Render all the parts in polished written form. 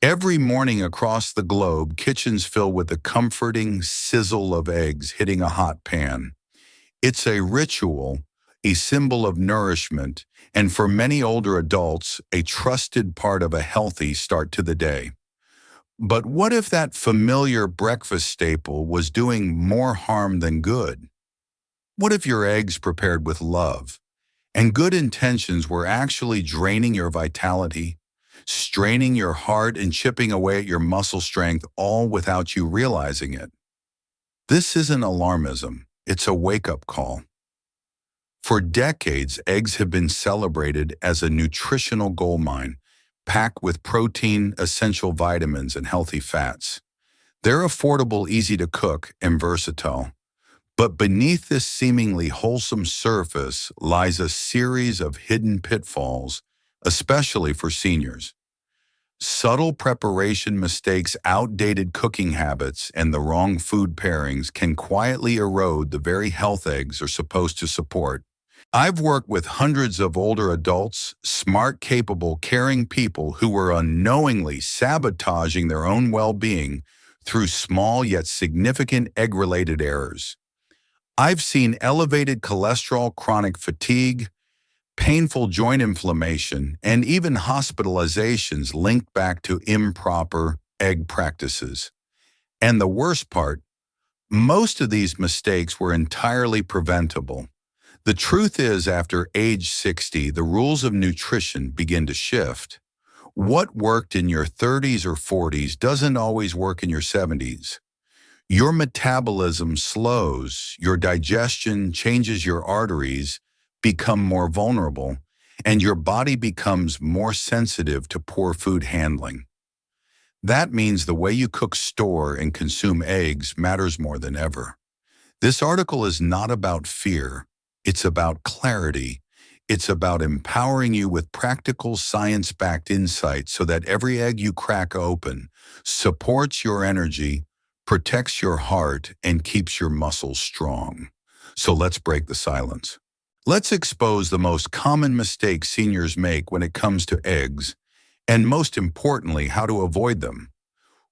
Every morning across the globe, kitchens fill with the comforting sizzle of eggs hitting a hot pan. It's a ritual, a symbol of nourishment, and for many older adults, a trusted part of a healthy start to the day. But what if that familiar breakfast staple was doing more harm than good? What if your eggs prepared with love and good intentions were actually draining your vitality, straining your heart, and chipping away at your muscle strength, all without you realizing it? This isn't alarmism, it's a wake-up call. For decades, eggs have been celebrated as a nutritional goldmine, packed with protein, essential vitamins, and healthy fats. They're affordable, easy to cook, and versatile. But beneath this seemingly wholesome surface lies a series of hidden pitfalls, especially for seniors. Subtle preparation mistakes, outdated cooking habits, and the wrong food pairings can quietly erode the very health eggs are supposed to support. I've worked with hundreds of older adults, smart, capable, caring people who were unknowingly sabotaging their own well-being through small yet significant egg-related errors. I've seen elevated cholesterol, chronic fatigue, painful joint inflammation, and even hospitalizations linked back to improper egg practices. And the worst part, most of these mistakes were entirely preventable. The truth is, after age 60, the rules of nutrition begin to shift. What worked in your 30s or 40s doesn't always work in your 70s. Your metabolism slows, your digestion changes, your arteries become more vulnerable, and your body becomes more sensitive to poor food handling. That means the way you cook, store, and consume eggs matters more than ever. This article is not about fear. It's about clarity. It's about empowering you with practical, science-backed insights so that every egg you crack open supports your energy, protects your heart, and keeps your muscles strong. So let's break the silence. Let's expose the most common mistakes seniors make when it comes to eggs, and most importantly, how to avoid them.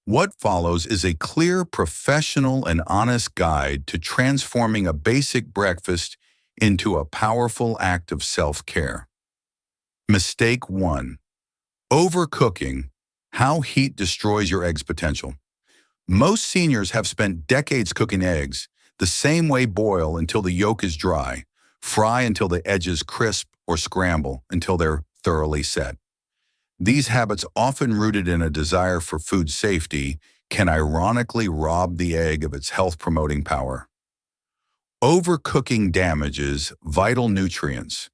What follows is a clear, professional, and honest guide to transforming a basic breakfast into a powerful act of self-care. Mistake 1. Overcooking. How heat destroys your egg's potential. Most seniors have spent decades cooking eggs the same way: boil until the yolk is dry, fry until the edges crisp, or scramble until they're thoroughly set. These habits, often rooted in a desire for food safety, can ironically rob the egg of its health-promoting power. Overcooking damages vital nutrients.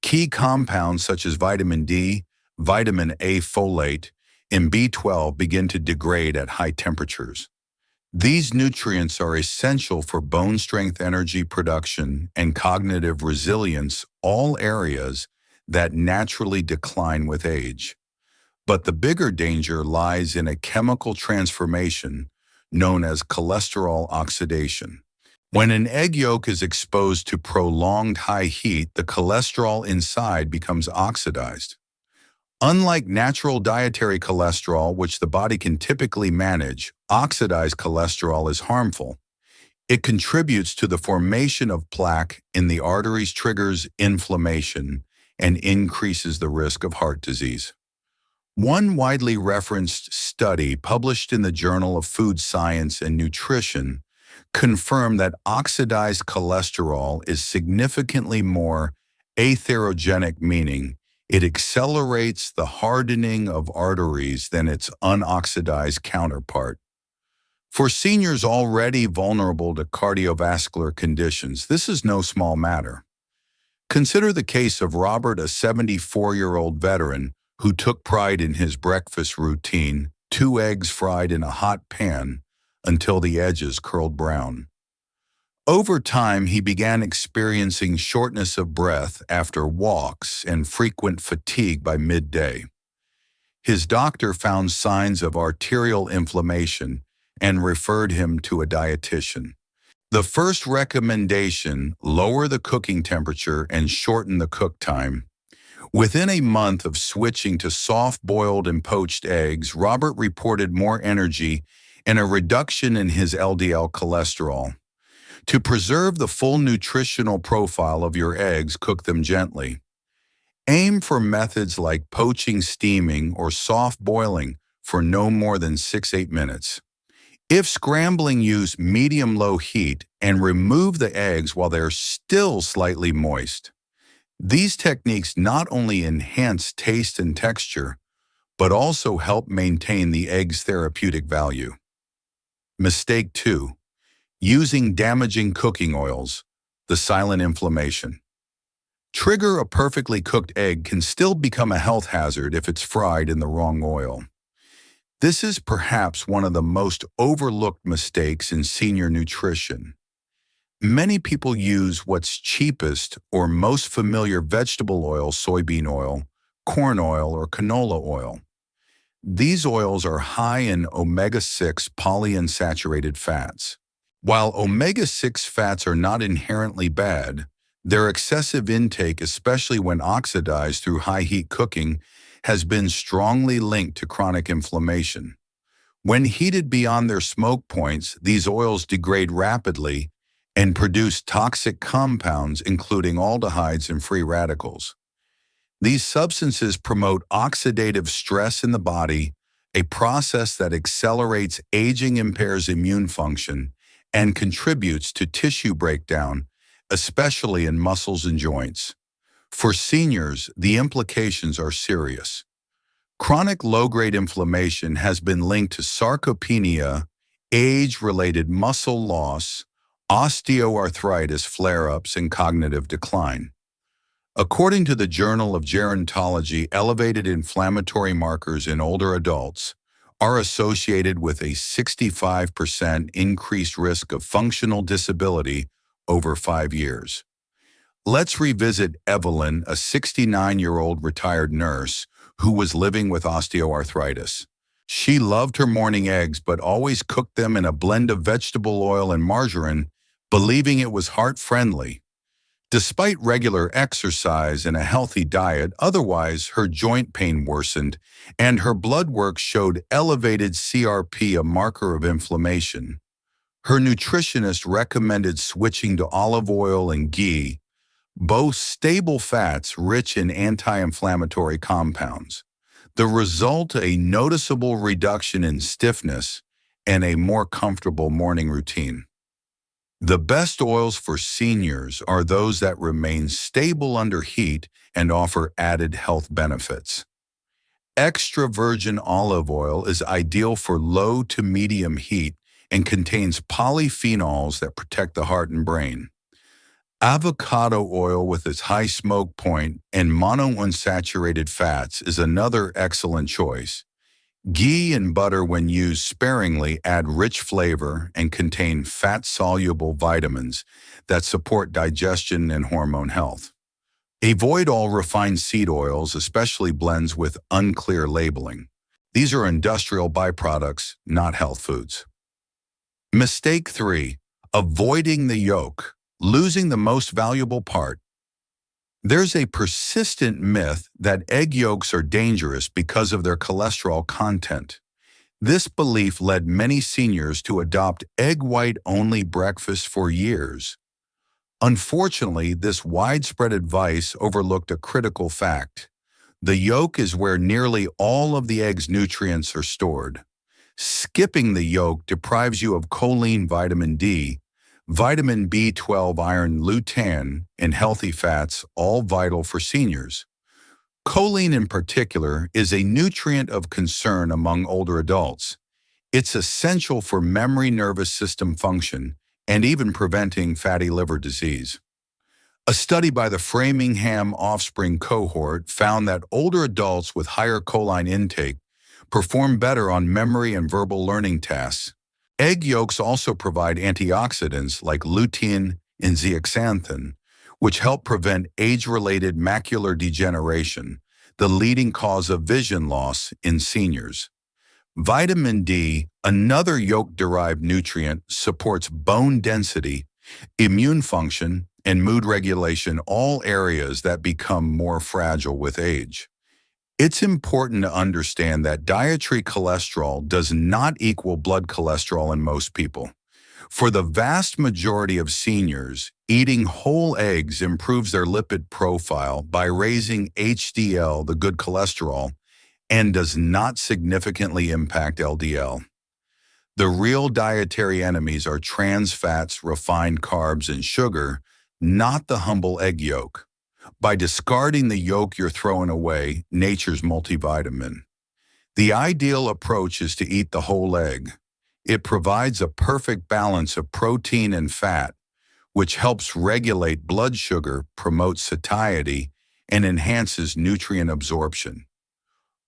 Key compounds such as vitamin D, vitamin A, folate, and B12 begin to degrade at high temperatures. These nutrients are essential for bone strength, energy production, and cognitive resilience, all areas that naturally decline with age. But the bigger danger lies in a chemical transformation known as cholesterol oxidation. When an egg yolk is exposed to prolonged high heat, the cholesterol inside becomes oxidized. Unlike natural dietary cholesterol, which the body can typically manage, oxidized cholesterol is harmful. It contributes to the formation of plaque in the arteries, triggers inflammation, and increases the risk of heart disease. One widely referenced study published in the Journal of Food Science and Nutrition confirmed that oxidized cholesterol is significantly more atherogenic, meaning it accelerates the hardening of arteries than its unoxidized counterpart. For seniors already vulnerable to cardiovascular conditions, this is no small matter. Consider the case of Robert, a 74-year-old veteran who took pride in his breakfast routine: 2 eggs fried in a hot pan until the edges curled brown. Over time, he began experiencing shortness of breath after walks and frequent fatigue by midday. His doctor found signs of arterial inflammation and referred him to a dietitian. The first recommendation: lower the cooking temperature and shorten the cook time. Within a month of switching to soft-boiled and poached eggs, Robert reported more energy and a reduction in his LDL cholesterol. To preserve the full nutritional profile of your eggs, cook them gently. Aim for methods like poaching, steaming, or soft boiling for no more than 6-8 minutes. If scrambling, use medium-low heat and remove the eggs while they're still slightly moist. These techniques not only enhance taste and texture, but also help maintain the egg's therapeutic value. Mistake 2. Using damaging cooking oils, the silent inflammation. Trigger a perfectly cooked egg can still become a health hazard if it's fried in the wrong oil. This is perhaps one of the most overlooked mistakes in senior nutrition. Many people use what's cheapest or most familiar vegetable oil, soybean oil, corn oil, or canola oil. These oils are high in omega-6 polyunsaturated fats. While omega-6 fats are not inherently bad, their excessive intake, especially when oxidized through high-heat cooking, has been strongly linked to chronic inflammation. When heated beyond their smoke points, these oils degrade rapidly and produce toxic compounds, including aldehydes and free radicals. These substances promote oxidative stress in the body, a process that accelerates aging, impairs immune function, and contributes to tissue breakdown, especially in muscles and joints. For seniors, the implications are serious. Chronic low-grade inflammation has been linked to sarcopenia, age-related muscle loss, osteoarthritis flare-ups, and cognitive decline. According to the Journal of Gerontology, elevated inflammatory markers in older adults are associated with a 65% increased risk of functional disability over 5 years. Let's revisit Evelyn, a 69-year-old retired nurse who was living with osteoarthritis. She loved her morning eggs but always cooked them in a blend of vegetable oil and margarine, believing it was heart-friendly. Despite regular exercise and a healthy diet, otherwise her joint pain worsened and her blood work showed elevated CRP, a marker of inflammation. Her nutritionist recommended switching to olive oil and ghee, both stable fats rich in anti-inflammatory compounds. The result, a noticeable reduction in stiffness and a more comfortable morning routine. The best oils for seniors are those that remain stable under heat and offer added health benefits. Extra virgin olive oil is ideal for low to medium heat and contains polyphenols that protect the heart and brain. Avocado oil, with its high smoke point and monounsaturated fats, is another excellent choice. Ghee and butter, when used sparingly, add rich flavor and contain fat-soluble vitamins that support digestion and hormone health. Avoid all refined seed oils, especially blends with unclear labeling. These are industrial byproducts, not health foods. Mistake 3. Avoiding the yolk, losing the most valuable part. There's a persistent myth that egg yolks are dangerous because of their cholesterol content. This belief led many seniors to adopt egg white-only breakfast for years. Unfortunately, this widespread advice overlooked a critical fact. The yolk is where nearly all of the egg's nutrients are stored. Skipping the yolk deprives you of choline, vitamin D, vitamin B12, iron, lutein, and healthy fats, all vital for seniors. Choline in particular is a nutrient of concern among older adults. It's essential for memory, nervous system function, and even preventing fatty liver disease. A study by the Framingham Offspring cohort found that older adults with higher choline intake perform better on memory and verbal learning tasks. Egg yolks also provide antioxidants like lutein and zeaxanthin, which help prevent age-related macular degeneration, the leading cause of vision loss in seniors. Vitamin D, another yolk-derived nutrient, supports bone density, immune function, and mood regulation, all areas that become more fragile with age. It's important to understand that dietary cholesterol does not equal blood cholesterol in most people. For the vast majority of seniors, eating whole eggs improves their lipid profile by raising HDL, the good cholesterol, and does not significantly impact LDL. The real dietary enemies are trans fats, refined carbs, and sugar, not the humble egg yolk. By discarding the yolk, you're throwing away nature's multivitamin. The ideal approach is to eat the whole egg. It provides a perfect balance of protein and fat, which helps regulate blood sugar, promotes satiety, and enhances nutrient absorption.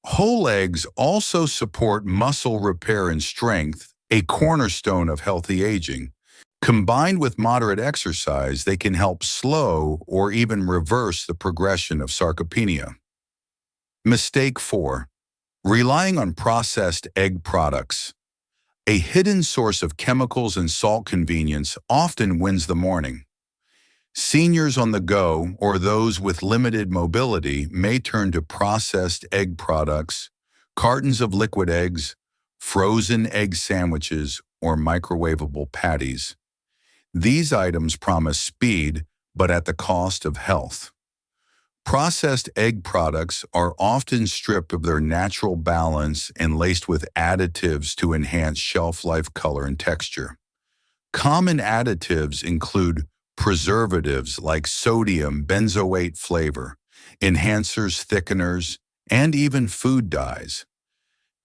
Whole eggs also support muscle repair and strength, a cornerstone of healthy aging. Combined with moderate exercise, they can help slow or even reverse the progression of sarcopenia. Mistake 4. Relying on processed egg products. A hidden source of chemicals and salt convenience often wins the morning. Seniors on the go or those with limited mobility may turn to processed egg products, cartons of liquid eggs, frozen egg sandwiches, or microwavable patties. These items promise speed, but at the cost of health. Processed egg products are often stripped of their natural balance and laced with additives to enhance shelf life, color, and texture. Common additives include preservatives like sodium benzoate flavor, enhancers, thickeners, and even food dyes.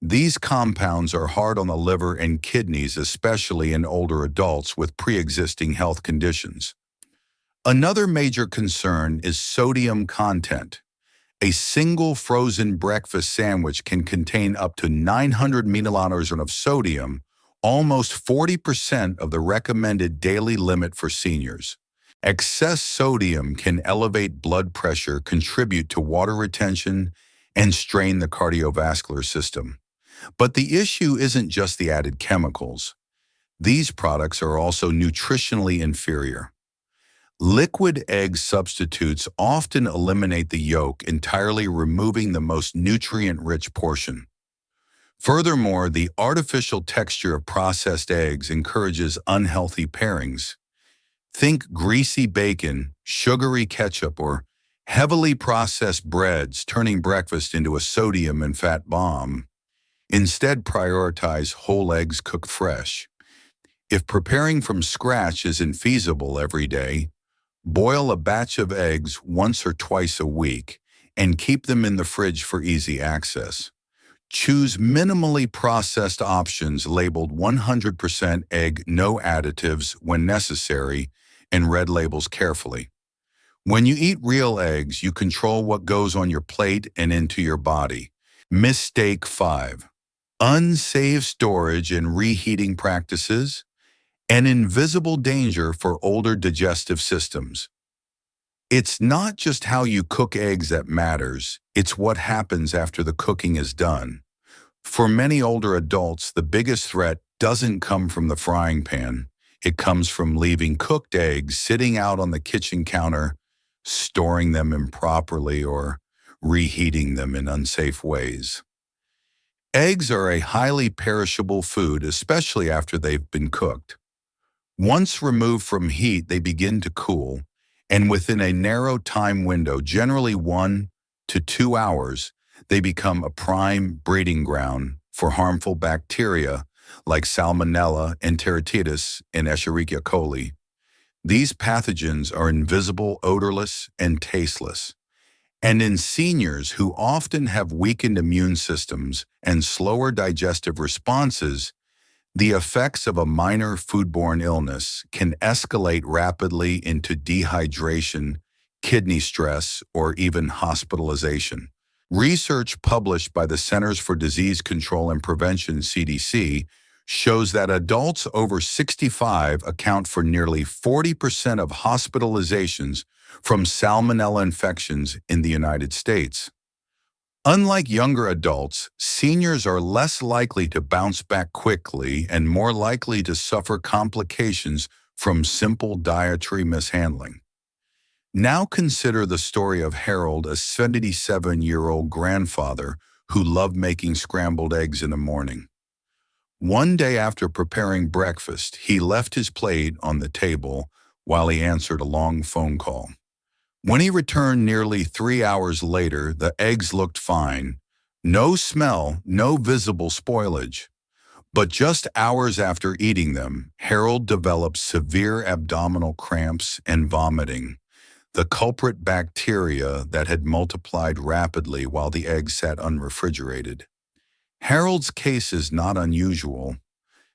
These compounds are hard on the liver and kidneys, especially in older adults with pre-existing health conditions. Another major concern is sodium content. A single frozen breakfast sandwich can contain up to 900 milliliters of sodium, almost 40% of the recommended daily limit for seniors. Excess sodium can elevate blood pressure, contribute to water retention, and strain the cardiovascular system. But the issue isn't just the added chemicals. These products are also nutritionally inferior. Liquid egg substitutes often eliminate the yolk, entirely removing the most nutrient-rich portion. Furthermore, the artificial texture of processed eggs encourages unhealthy pairings. Think greasy bacon, sugary ketchup, or heavily processed breads, turning breakfast into a sodium and fat bomb. Instead, prioritize whole eggs cooked fresh. If preparing from scratch isn't feasible every day, boil a batch of eggs once or twice a week and keep them in the fridge for easy access. Choose minimally processed options labeled 100% egg, no additives when necessary, and read labels carefully. When you eat real eggs, you control what goes on your plate and into your body. Mistake 5. Unsafe storage and reheating practices. An invisible danger for older digestive systems. It's not just how you cook eggs that matters, it's what happens after the cooking is done. For many older adults, the biggest threat doesn't come from the frying pan. It comes from leaving cooked eggs sitting out on the kitchen counter, storing them improperly, or reheating them in unsafe ways. Eggs are a highly perishable food, especially after they've been cooked. Once removed from heat, they begin to cool, and within a narrow time window, generally 1 to 2 hours, they become a prime breeding ground for harmful bacteria like Salmonella, Enteritis, and Escherichia coli. These pathogens are invisible, odorless, and tasteless. And in seniors who often have weakened immune systems and slower digestive responses, the effects of a minor foodborne illness can escalate rapidly into dehydration, kidney stress, or even hospitalization. Research published by the Centers for Disease Control and Prevention, CDC, shows that adults over 65 account for nearly 40% of hospitalizations from salmonella infections in the United States. Unlike younger adults, seniors are less likely to bounce back quickly and more likely to suffer complications from simple dietary mishandling. Now consider the story of Harold, a 77-year-old grandfather who loved making scrambled eggs in the morning. One day after preparing breakfast, he left his plate on the table while he answered a long phone call. When he returned nearly 3 hours later, the eggs looked fine. No smell, no visible spoilage. But just hours after eating them, Harold developed severe abdominal cramps and vomiting, the culprit bacteria that had multiplied rapidly while the eggs sat unrefrigerated. Harold's case is not unusual.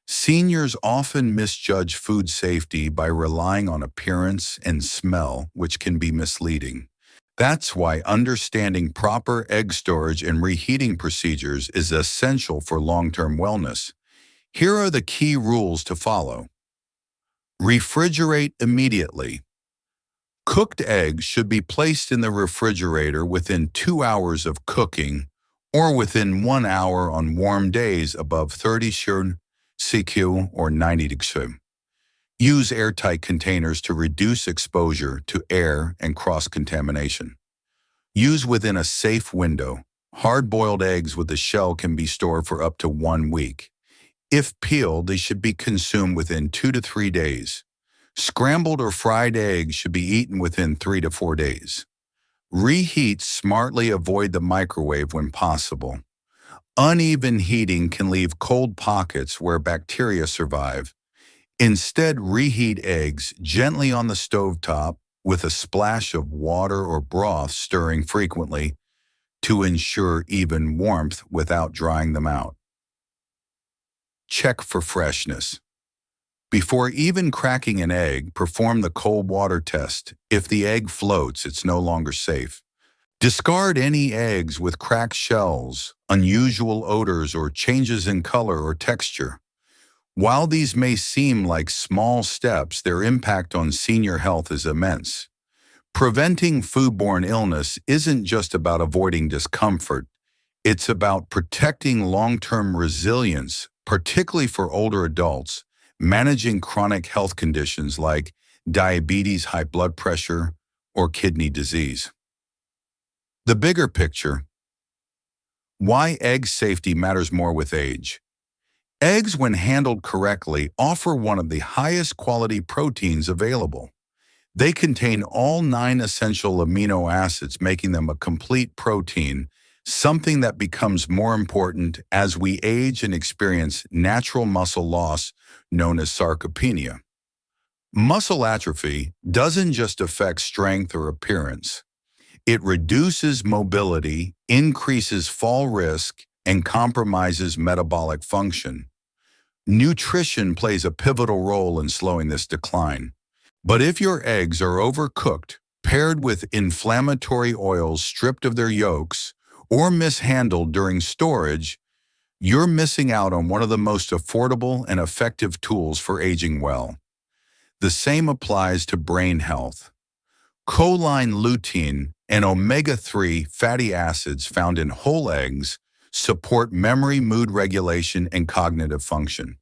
Seniors often misjudge food safety by relying on appearance and smell, which can be misleading. That's why understanding proper egg storage and reheating procedures is essential for long-term wellness. Here are the key rules to follow. Refrigerate immediately. Cooked eggs should be placed in the refrigerator within 2 hours of cooking or within 1 hour on warm days above 30 CQ or 90 degrees. Use airtight containers to reduce exposure to air and cross-contamination. Use within a safe window. Hard-boiled eggs with the shell can be stored for up to 1 week. If peeled, they should be consumed within 2 to 3 days. Scrambled or fried eggs should be eaten within 3 to 4 days. Reheat smartly, avoid the microwave when possible. Uneven heating can leave cold pockets where bacteria survive. Instead, reheat eggs gently on the stovetop with a splash of water or broth, stirring frequently to ensure even warmth without drying them out. Check for freshness. Before even cracking an egg, perform the cold water test. If the egg floats, it's no longer safe. Discard any eggs with cracked shells, unusual odors, or changes in color or texture. While these may seem like small steps, their impact on senior health is immense. Preventing foodborne illness isn't just about avoiding discomfort. It's about protecting long-term resilience, particularly for older adults, managing chronic health conditions like diabetes, high blood pressure, or kidney disease. The bigger picture: why egg safety matters more with age. Eggs, when handled correctly, offer one of the highest quality proteins available. They contain all 9 essential amino acids, making them a complete protein, something that becomes more important as we age and experience natural muscle loss known as sarcopenia. Muscle atrophy doesn't just affect strength or appearance. It reduces mobility, increases fall risk, and compromises metabolic function. Nutrition plays a pivotal role in slowing this decline. But if your eggs are overcooked, paired with inflammatory oils stripped of their yolks, or mishandled during storage, you're missing out on one of the most affordable and effective tools for aging well. The same applies to brain health. Choline, lutein, and omega-3 fatty acids found in whole eggs support memory, mood regulation, and cognitive function.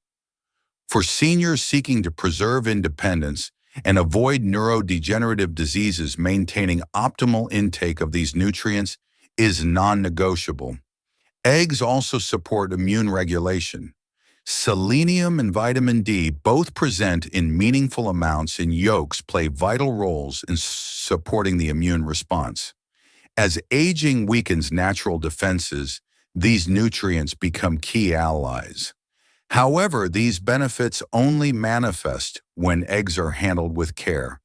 For seniors seeking to preserve independence and avoid neurodegenerative diseases, maintaining optimal intake of these nutrients is non-negotiable. Eggs also support immune regulation. Selenium and vitamin D, both present in meaningful amounts in yolks, play vital roles in supporting the immune response. As aging weakens natural defenses, these nutrients become key allies. However, these benefits only manifest when eggs are handled with care.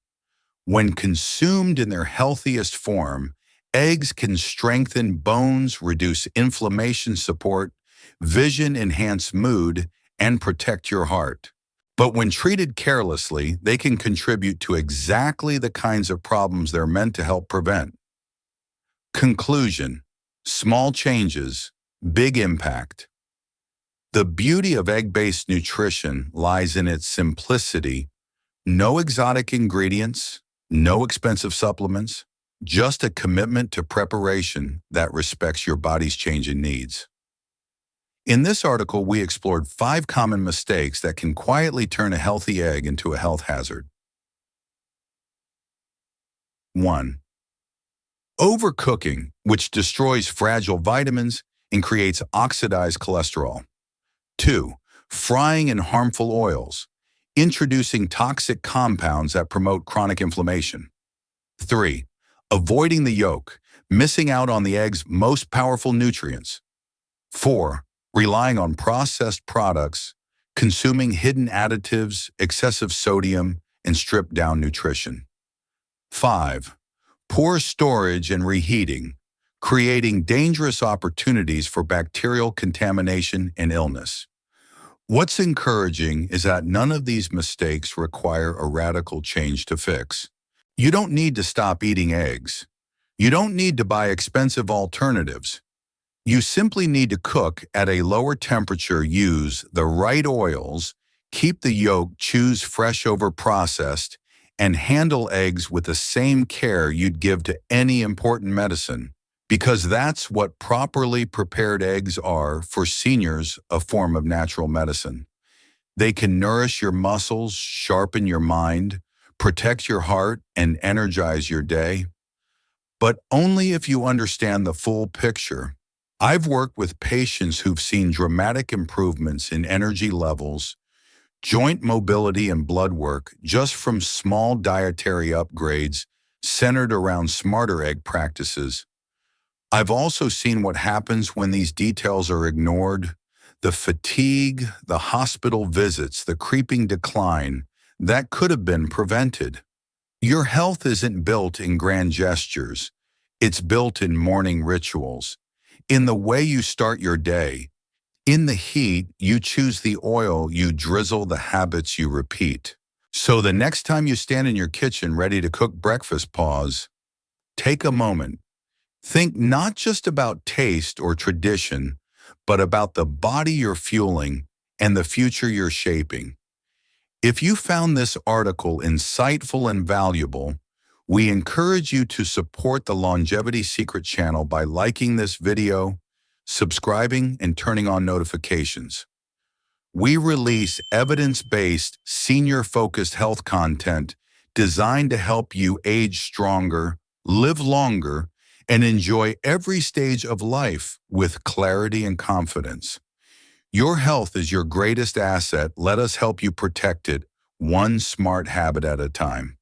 When consumed in their healthiest form, eggs can strengthen bones, reduce inflammation, support vision, enhance mood, and protect your heart. But when treated carelessly, they can contribute to exactly the kinds of problems they're meant to help prevent. Conclusion: small changes, big impact. The beauty of egg-based nutrition lies in its simplicity. No exotic ingredients, no expensive supplements, just a commitment to preparation that respects your body's changing needs. In this article, we explored 5 common mistakes that can quietly turn a healthy egg into a health hazard. 1. Overcooking, which destroys fragile vitamins and creates oxidized cholesterol. 2. Frying in harmful oils, introducing toxic compounds that promote chronic inflammation. 3. Avoiding the yolk, missing out on the egg's most powerful nutrients. 4. Relying on processed products, consuming hidden additives, excessive sodium, and stripped-down nutrition. 5. Poor storage and reheating, creating dangerous opportunities for bacterial contamination and illness. What's encouraging is that none of these mistakes require a radical change to fix. You don't need to stop eating eggs. You don't need to buy expensive alternatives. You simply need to cook at a lower temperature, use the right oils, keep the yolk, choose fresh over processed, and handle eggs with the same care you'd give to any important medicine, because that's what properly prepared eggs are. For seniors, a form of natural medicine. They can nourish your muscles, sharpen your mind, protect your heart, and energize your day. But only if you understand the full picture. I've worked with patients who've seen dramatic improvements in energy levels, joint mobility, and blood work just from small dietary upgrades centered around smarter egg practices. I've also seen what happens when these details are ignored: the fatigue, the hospital visits, the creeping decline that could have been prevented. Your health isn't built in grand gestures. It's built in morning rituals, in the way you start your day, in the heat you choose, the oil you drizzle, the habits you repeat. So the next time you stand in your kitchen ready to cook breakfast, pause, take a moment. Think not just about taste or tradition, but about the body you're fueling and the future you're shaping. If you found this article insightful and valuable, we encourage you to support the Longevity Secret channel by liking this video, subscribing, and turning on notifications. We release evidence-based, senior-focused health content designed to help you age stronger, live longer, and enjoy every stage of life with clarity and confidence. Your health is your greatest asset. Let us help you protect it, one smart habit at a time.